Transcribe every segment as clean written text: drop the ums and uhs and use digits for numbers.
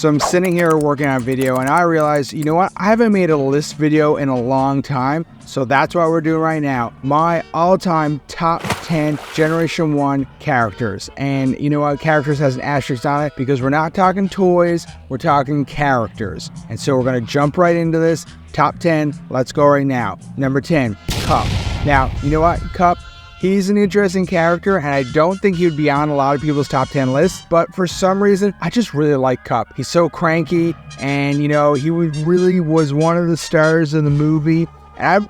So I'm sitting here working on a video and I realized, you know what? I haven't made a list video in a long time. So that's what we're doing right now. My all-time top 10 Generation 1 characters. And you know what? Characters has an asterisk on it because we're not talking toys, we're talking characters. And so we're going to jump right into this. Top 10, let's go right now. Number 10, Cup. Now, you know what? Cup, he's an interesting character, and I don't think he would be on a lot of people's top 10 lists, but for some reason, I just really like Cup. He's so cranky, and, you know, he really was one of the stars of the movie. And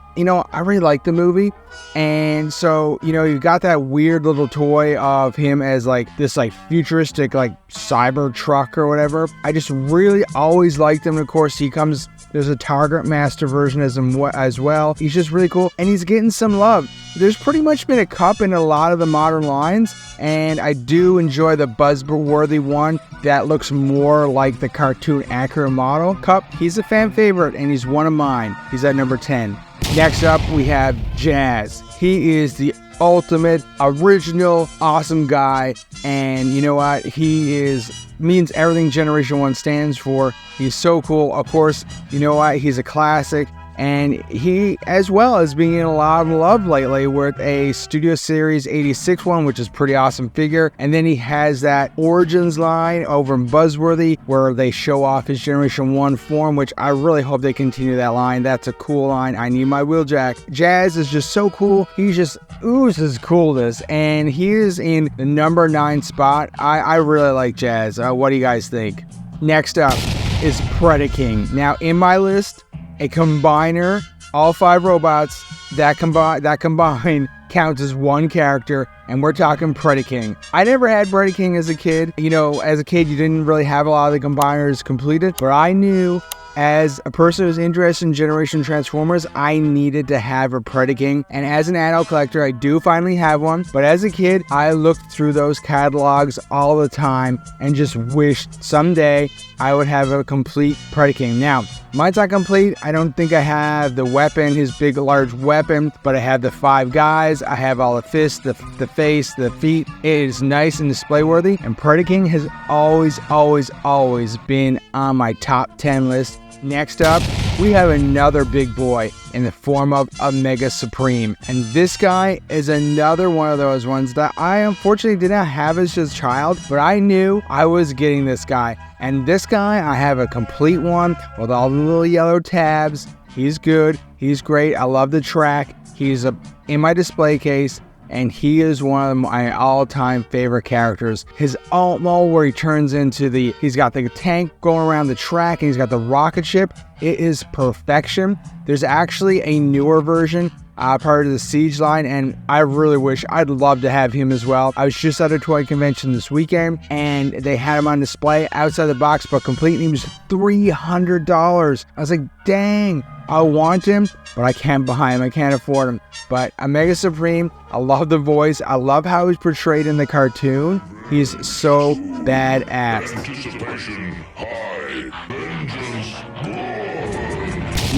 I really like the movie. And so, you know, you've got that weird little toy of him as like this like futuristic like cyber truck or whatever. I just really always liked him. Of course, there's a Target Master version as well. He's just really cool, and he's getting some love. There's pretty much been a Cup in a lot of the modern lines, and I do enjoy the buzzworthy one that looks more like the cartoon accurate model. Cup, he's a fan favorite, and he's one of mine. He's at number 10. Next up, we have Jazz. He is the ultimate, original, awesome guy, and you know what? He means everything Generation 1 stands for. He's so cool. Of course, you know what? He's a classic. And he, as well as being in a lot of love lately with a Studio Series 86 one, which is pretty awesome figure. And then he has that Origins line over in Buzzworthy where they show off his Generation 1 form, which I really hope they continue that line. That's a cool line. I need my Wheeljack. Jazz is just so cool. He just oozes coolness. And he is in the number 9 spot. I really like Jazz. What do you guys think? Next up is Predaking. Now, in my list, a combiner, all 5 robots that combine counts as one character, and we're talking Predaking. I never had Predaking as a kid. You know, as a kid, you didn't really have a lot of the combiners completed, but I knew as a person who's interested in Generation Transformers, I needed to have a Predaking. And as an adult collector, I do finally have one. But as a kid, I looked through those catalogs all the time and just wished someday I would have a complete Predaking. Now, mine's not complete. I don't think I have the weapon, his big, large weapon, but I have the 5 guys. I have all the fists, the face, the feet. It is nice and display worthy. And Predaking has always been on my top 10 list. Next up, we have another big boy in the form of Omega Supreme. And this guy is another one of those ones that I unfortunately did not have as a child, but I knew I was getting this guy. And this guy, I have a complete one with all the little yellow tabs. He's good. He's great. I love the track. He's in my display case. And he is one of my all-time favorite characters. His alt mode where he turns into he's got the tank going around the track and he's got the rocket ship. It is perfection. There's actually a newer version, part of the Siege line, and I really wish, I'd love to have him as well. I was just at a toy convention this weekend, and they had him on display outside the box, but complete, and he was $300. I was like, dang, I want him, but I can't buy him. I can't afford him. But Omega Supreme, I love the voice. I love how he's portrayed in the cartoon. He's so badass.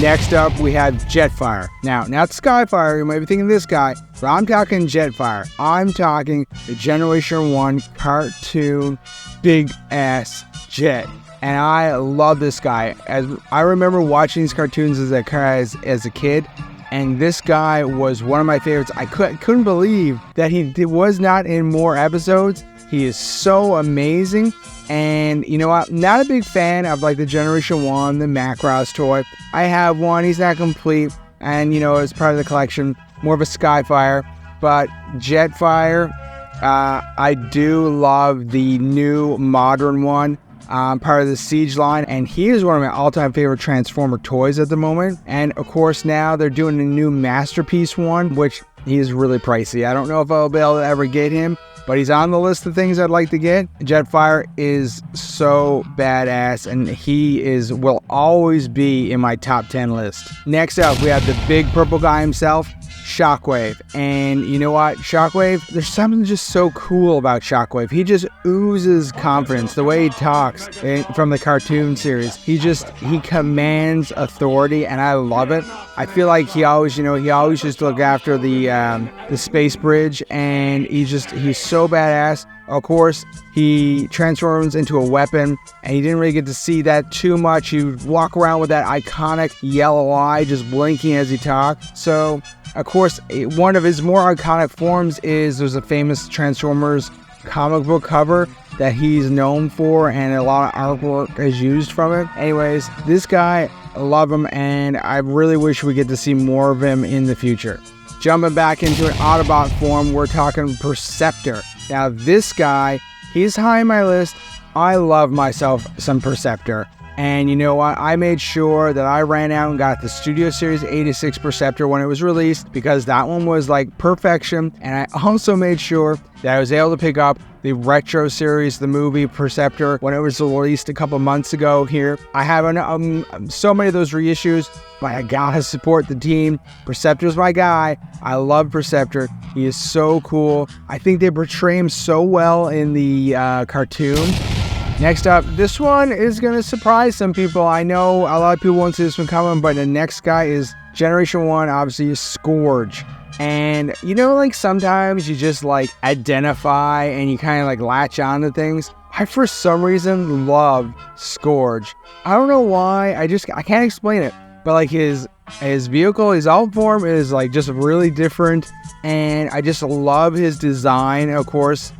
Next up, we have Jetfire. Now, not Skyfire, you might be thinking this guy, but I'm talking Jetfire. I'm talking the Generation 1 cartoon big ass jet. And I love this guy. As I remember watching these cartoons as a kid, and this guy was one of my favorites. I couldn't believe that he was not in more episodes. He is so amazing. And you know what? Not a big fan of like the Generation 1, the Macross toy. I have one. He's not complete. And you know, as part of the collection, more of a Skyfire. But Jetfire, I do love the new modern one. Part of the Siege line, and he is one of my all-time favorite Transformer toys at the moment. And of course now they're doing a new Masterpiece one, which he is really pricey. I don't know if I'll be able to ever get him, but he's on the list of things I'd like to get. Jetfire is so badass, and he will always be in my top 10 list. Next up, we have the big purple guy himself, Shockwave. And you know what? Shockwave, there's something just so cool about Shockwave. He just oozes confidence. The way he talks from the cartoon series, he commands authority, and I love it. I feel like he always just look after the space bridge, and he's so badass. Of course, he transforms into a weapon, and you didn't really get to see that too much. He would walk around with that iconic yellow eye just blinking as he talked. So, of course, one of his more iconic forms is there's a famous Transformers comic book cover that he's known for, and a lot of artwork is used from it. Anyways, this guy, I love him, and I really wish we get to see more of him in the future. Jumping back into an Autobot form, we're talking Perceptor. Now this guy, he's high on my list. I love myself some Perceptor. And you know what? I made sure that I ran out and got the Studio Series 86 Perceptor when it was released, because that one was like perfection. And I also made sure that I was able to pick up the Retro Series, the movie Perceptor, when it was released a couple months ago here. I have so many of those reissues, but I gotta support the team. Perceptor's my guy. I love Perceptor. He is so cool. I think they portray him so well in the cartoon. Next up, this one is going to surprise some people. I know a lot of people won't see this one coming, but the next guy is Generation 1, obviously, is Scourge. And, you know, like sometimes you just like identify and you kind of like latch on to things. I, for some reason, love Scourge. I don't know why. I can't explain it. But like his vehicle, his alt form is like just really different. And I just love his design, of course.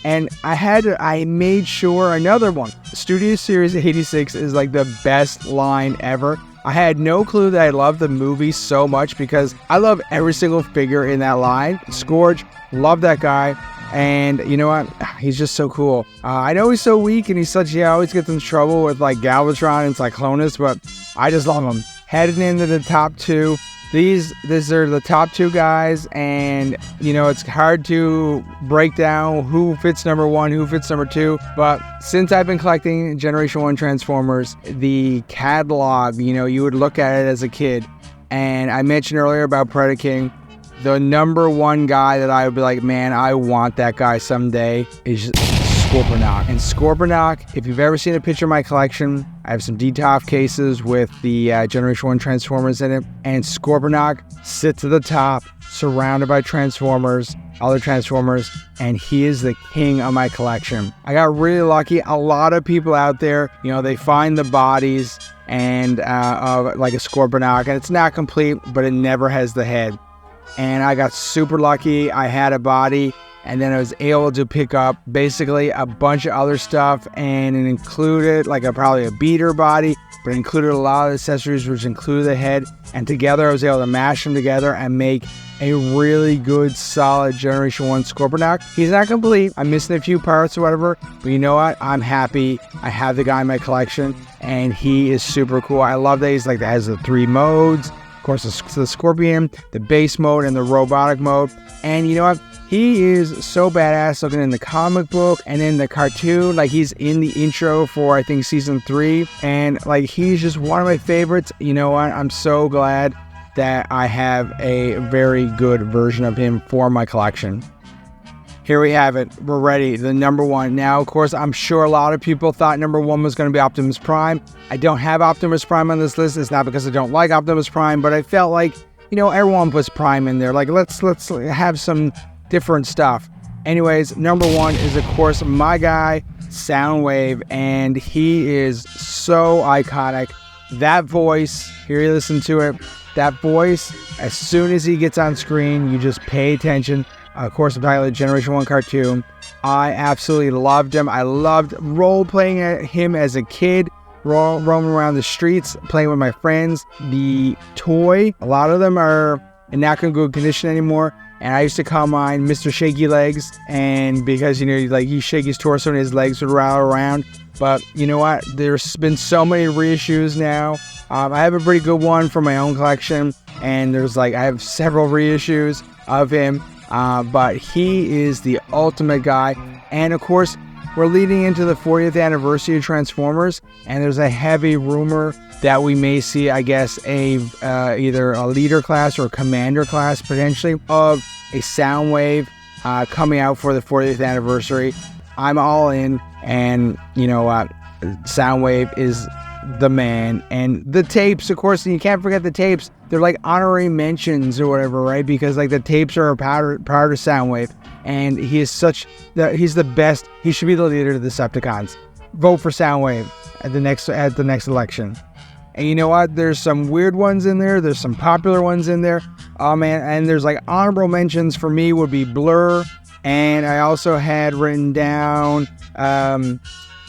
And I made sure another one. Studio Series 86 is like the best line ever. I had no clue that I loved the movie so much, because I love every single figure in that line. Scourge, love that guy. And you know what? He's just so cool. I know he's so weak, and he always gets in trouble with like Galvatron and Cyclonus, but I just love him. Heading into the top two. These are the top two guys, and you know, it's hard to break down who fits number one, who fits number two. But since I've been collecting Generation 1 Transformers, the catalog, you know, you would look at it as a kid. And I mentioned earlier about Predaking. The number one guy that I would be like, man, I want that guy someday, is Scorponok. And Scorponok, if you've ever seen a picture of my collection, I have some DTOF cases with the Generation 1 Transformers in it. And Scorponok sits at the top, surrounded by Transformers, other Transformers, and he is the king of my collection. I got really lucky. A lot of people out there, you know, they find the bodies and of like a Scorponok, and it's not complete, but it never has the head. And I got super lucky. I had a body, and then I was able to pick up basically a bunch of other stuff, and it included like probably a beater body, but it included a lot of accessories, which included the head. And together I was able to mash them together and make a really good, solid Generation 1 Scorponok. He's not complete. I'm missing a few parts or whatever, but you know what? I'm happy. I have the guy in my collection, and he is super cool. I love that he's like, that has the 3 modes. Of course, the Scorpion, the base mode, and the robotic mode. And you know what? He is so badass looking in the comic book and in the cartoon. Like, he's in the intro for, I think, season 3. And like, he's just one of my favorites. You know what? I'm so glad that I have a very good version of him for my collection. Here we have it. We're ready. The number one. Now, of course, I'm sure a lot of people thought number one was going to be Optimus Prime. I don't have Optimus Prime on this list. It's not because I don't like Optimus Prime, but I felt like, you know, everyone puts Prime in there. Like, let's have some different stuff. Anyways, number one is, of course, my guy, Soundwave, and he is so iconic. That voice, here you listen to it, that voice, as soon as he gets on screen, you just pay attention. Of course, I'm talking about the Generation 1 cartoon. I absolutely loved him. I loved role-playing him as a kid, roaming around the streets, playing with my friends. The toy, a lot of them are in not in good condition anymore. And I used to call mine Mr. Shaky Legs, and because, you know, like, he shake his torso and his legs would rattle around. But you know what? There's been so many reissues now. I have a pretty good one for my own collection, and there's like, I have several reissues of him. But he is the ultimate guy. And of course, we're leading into the 40th anniversary of Transformers, and there's a heavy rumor that we may see, I guess, either a leader class or a commander class potentially of a Soundwave coming out for the 40th anniversary. I'm all in, and you know what? Soundwave is the man. And the tapes, of course, and you can't forget the tapes. They're like honorary mentions or whatever, right? Because like the tapes are a part of Soundwave, and he is he's the best. He should be the leader of the Decepticons. Vote for Soundwave at the next election. And you know what? There's some weird ones in there. There's some popular ones in there. Oh man, and there's like honorable mentions for me would be Blur, and I also had written down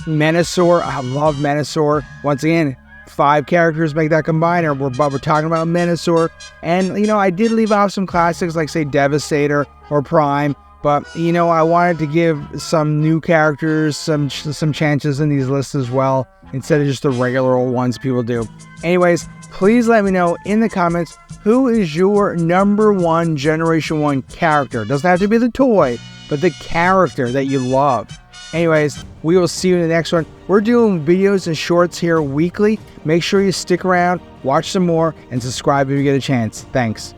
Menasor. I love Menasor. Once again, 5 characters make that combiner. We're talking about Menasor. And, you know, I did leave off some classics like, say, Devastator or Prime. But, you know, I wanted to give some new characters some chances in these lists as well, instead of just the regular old ones people do. Anyways, please let me know in the comments, who is your #1 Generation 1 character? Doesn't have to be the toy, but the character that you love. Anyways, we will see you in the next one. We're doing videos and shorts here weekly. Make sure you stick around, watch some more, and subscribe if you get a chance. Thanks.